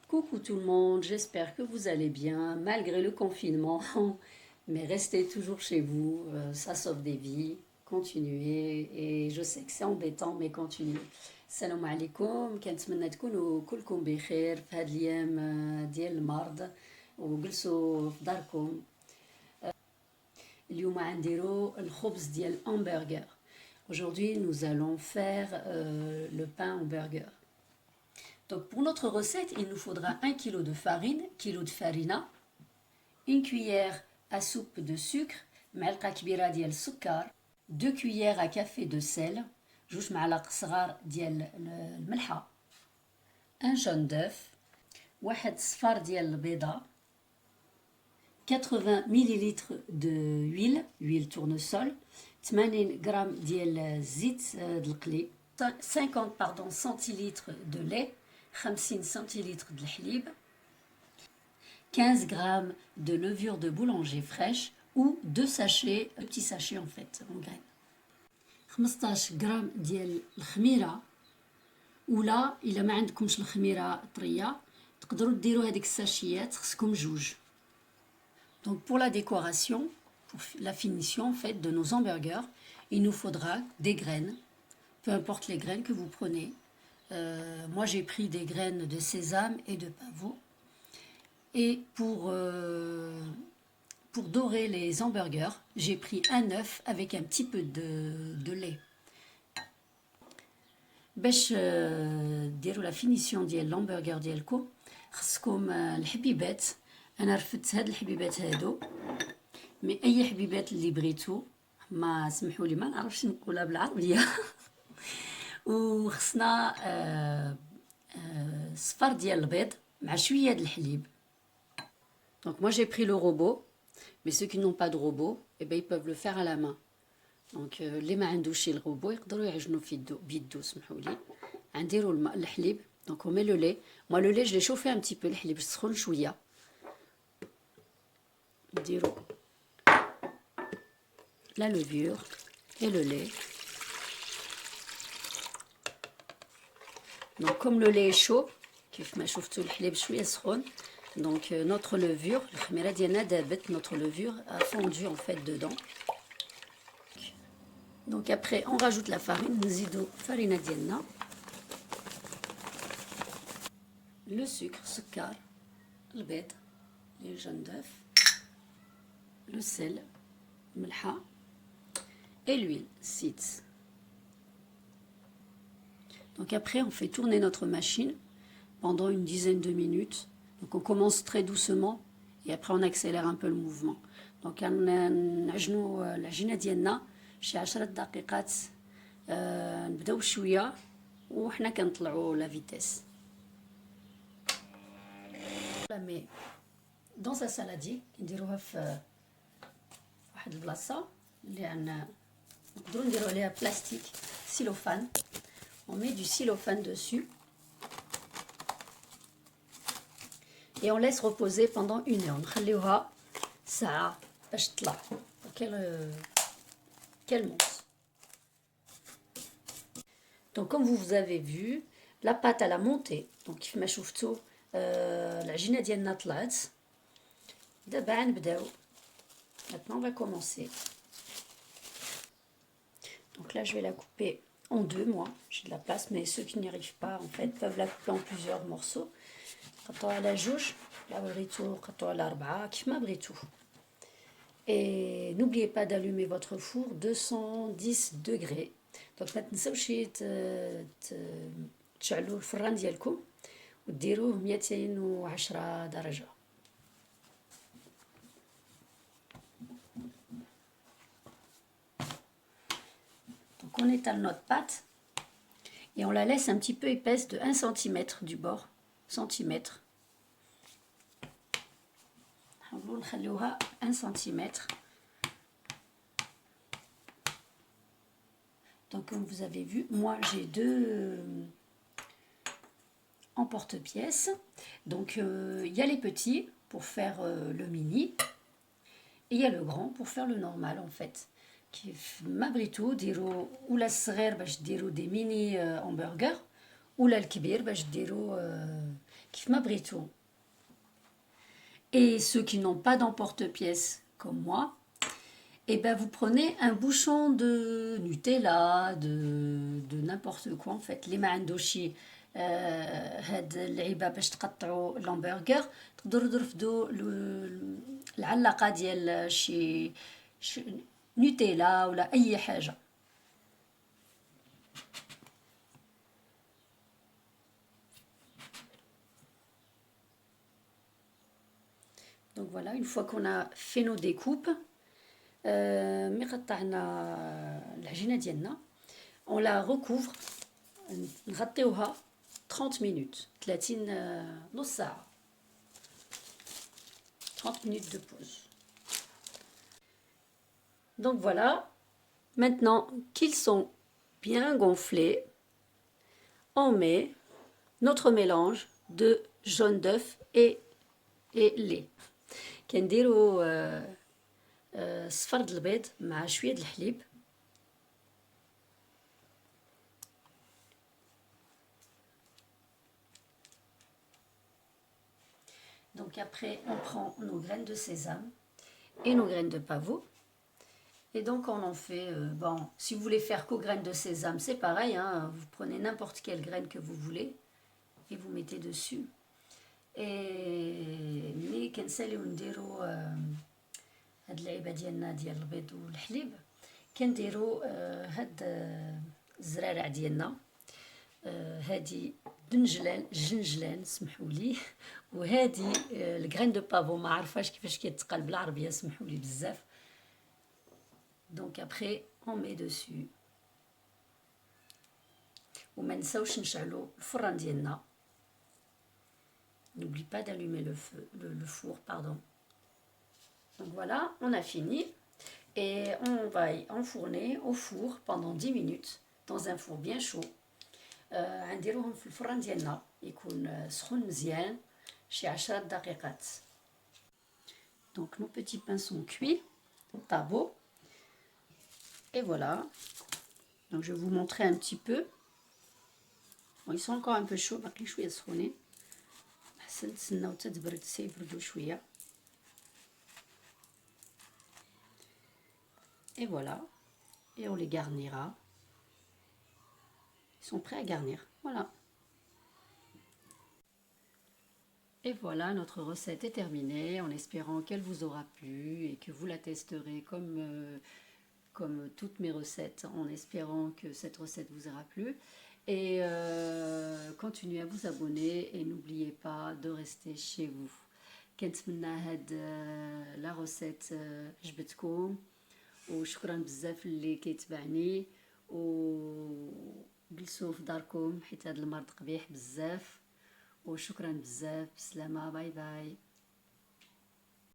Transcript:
Coucou tout le monde, j'espère que vous allez bien malgré le confinement, mais restez toujours chez vous, ça sauve des vies, continuez et je sais que c'est embêtant mais continuez. السلام عليكم كنتمنى تكونوا كلكم بخير في هاد الايام ديال المرض وجلسوا في داركم. اليوم غنديروا الخبز ديال الهامبرغر. Aujourd'hui nous allons faire le pain hamburger. Donc pour notre recette, il nous faudra 1 kg de farine, kilo de farina, une cuillère à soupe de sucre, معلقة كبيرة ديال السكر, 2 cuillères à café de sel, 2 معالق صغار ديال الملحة, un jaune d'œuf, واحد صفار ديال البيضة, 80 ml de huile tournesol, 80 g ديال الزيت القلي, 50 centilitres de lait, 50 centilitres de الحليب, 15 g de levure de boulanger fraîche ou 2 sachets, petits sachets en fait, en graines. 15 g ديال الخميرة, ولا إلا ما عندكمش الخميرة طرية تقدروا ديروا هذيك الساشيات, خصكم جوج. Donc pour la décoration, pour la finition en fait de nos hamburgers, il nous faudra des graines, peu importe les graines que vous prenez. Moi j'ai pris des graines de sésame et de pavot. Et pour dorer les hamburgers, j'ai pris un œuf avec un petit peu de lait. باش ديروا la finition ديال الهامبرغر ديالكم خصكم الحبيبات. انا رفدت هاد الحبيبات هادو, مي اي حبيبات اللي بغيتو, ما سمحوا لي ما نعرفش نقولها بالعربيه. وخصنا صفر ديال البيض مع شويه د الحليب. Donc moi j'ai pris le robot, mais ceux qui n'ont pas de robot, eh ben, ils peuvent le faire à la main. Donc اللي ما عندوش شي الروبو يقدروا يعجنوا في بيدو. سمحوا لي نديروا الحليب. Donc on met le lait. Moi le lait je l'ai chauffé un petit peu, الحليب سخون شويه. نديروا la levure et le lait. Donc comme le lait est chaud, كيف ما شفتوا الحليب شويه سخون, donc notre levure, الخميره ديالنا دابت, notre levure a fondu en fait dedans. Donc après on rajoute la farine, نزيدوا farina ديالنا, le sucre, سكر, البيض, les jaunes d'œuf, le sel, الملحة et l'huile, سيت. Donc après on fait tourner notre machine pendant une dizaine de minutes. Donc on commence très doucement et après on accélère un peu le mouvement. Donc نعجنوا العجينه ديالنا شي 10 دقيقات, نبداو بشويه وحنا كنطلعوا لا فيتيس. مي دون سا سالادي نديروها في واحد البلاصه اللي عندنا نقدروا نديروا عليها بلاستيك سيلوفان. On met du cellophane dessus et on laisse reposer pendant 1 heure. نخليوها ساعة باش تطلع qu'elle monte. Donc comme vous avez vu, la pâte elle a monté. Donc كيف ما شفتوا العجينة ديالنا طلعت. دابا نبداو. Maintenant on va commencer. Donc là je vais la couper en deux, moi j'ai de la place, mais ceux qui n'y arrivent pas en fait peuvent la couper en plusieurs morceaux. قطعوها على جوج, لا بغيتو قطعوها على 4 كيف ما بغيتو. Et n'oubliez pas d'allumer votre four 210 degrés. Donc ما تنساوش تشعلوا الفران ديالكم وديروه 210 درجة. Donc on étale notre pâte et on la laisse un petit peu épaisse de 1 cm du bord, centimètre. نخليوها 1 cm. Donc comme vous avez vu, moi j'ai deux emporte-pièces. Donc il y a les petits pour faire le mini et il y a le grand pour faire le normal en fait. كيف ما بغيتو ديروا ولا الصغير باش ديروا دي ميني همبرغر, ولا الكبير باش ديروا كيف ما بغيتو. Et ceux qui n'ont pas d'emporte-pièce comme moi, et ben vous prenez un bouchon de Nutella, de n'importe quoi en fait. اللي ما عندوش شي هاد اللعيبه باش تقطعوا الهمبرغر، تقدروا ترفدوا العلاقه ديال شي نوتيلا ولا اي حاجه. Donc voilà, une fois qu'on a fait nos découpes, ملي قطعنا العجينه ديالنا on la recouvre نغطيوها 30 minutes 30 نص ساعه 30 minutes de pause. Donc voilà, maintenant qu'ils sont bien gonflés, on met notre mélange de jaune d'œuf et lait. كنديروا صفر د البيض مع شويه د الحليب. Donc après on prend nos graines de sésame et nos graines de pavot. Et donc on en fait, bon, si vous voulez faire qu'aux graines de sésame, c'est pareil, hein, vous prenez n'importe quelle graine que vous voulez et vous mettez dessus. Et ملي كنساليو نديرو هاد اللعيبه ديالنا ديال البيض والحليب، كنديرو هاد الزرارع ديالنا، هادي جنجلان سمحوا لي، وهادي الكرين دو بافو ما عرفاش كيفاش كيتقال بالعربيه، سمحوا لي بزاف. دونك ابخي اون مي دوسو، وما نساوش نشعلو الفران ديالنا. N'oublie pas d'allumer le four, pardon. Donc voilà, on a fini. Et on va enfourner au four pendant 10 minutes dans un four bien chaud. غنديروهم في الفران ديالنا يكون سخون مزيان شي 10 دقيقات. Donc nos petits pains sont cuits au tableau. Et voilà. Donc je vais vous montrer un petit peu. Bon, ils sont encore un peu chauds, باقي شويه سخونين. احسن تسناو حتى تبرد يبردوا شويه. Et voilà. Et on les garnira. Ils sont prêts à garnir. Voilà. Et voilà, notre recette est terminée, en espérant qu'elle vous aura plu et que vous la testerez comme toutes mes recettes, en espérant que cette recette vous aura plu. Et continuez à vous abonner et n'oubliez pas de rester chez vous. كنتمنى هاد لا روسيت عجبتكم، وشكرا بزاف اللي كيتبعني، وجلسوا في داركم حيت هاد المرض قبيح بزاف، وشكرا بزاف. بسلامة، باي باي.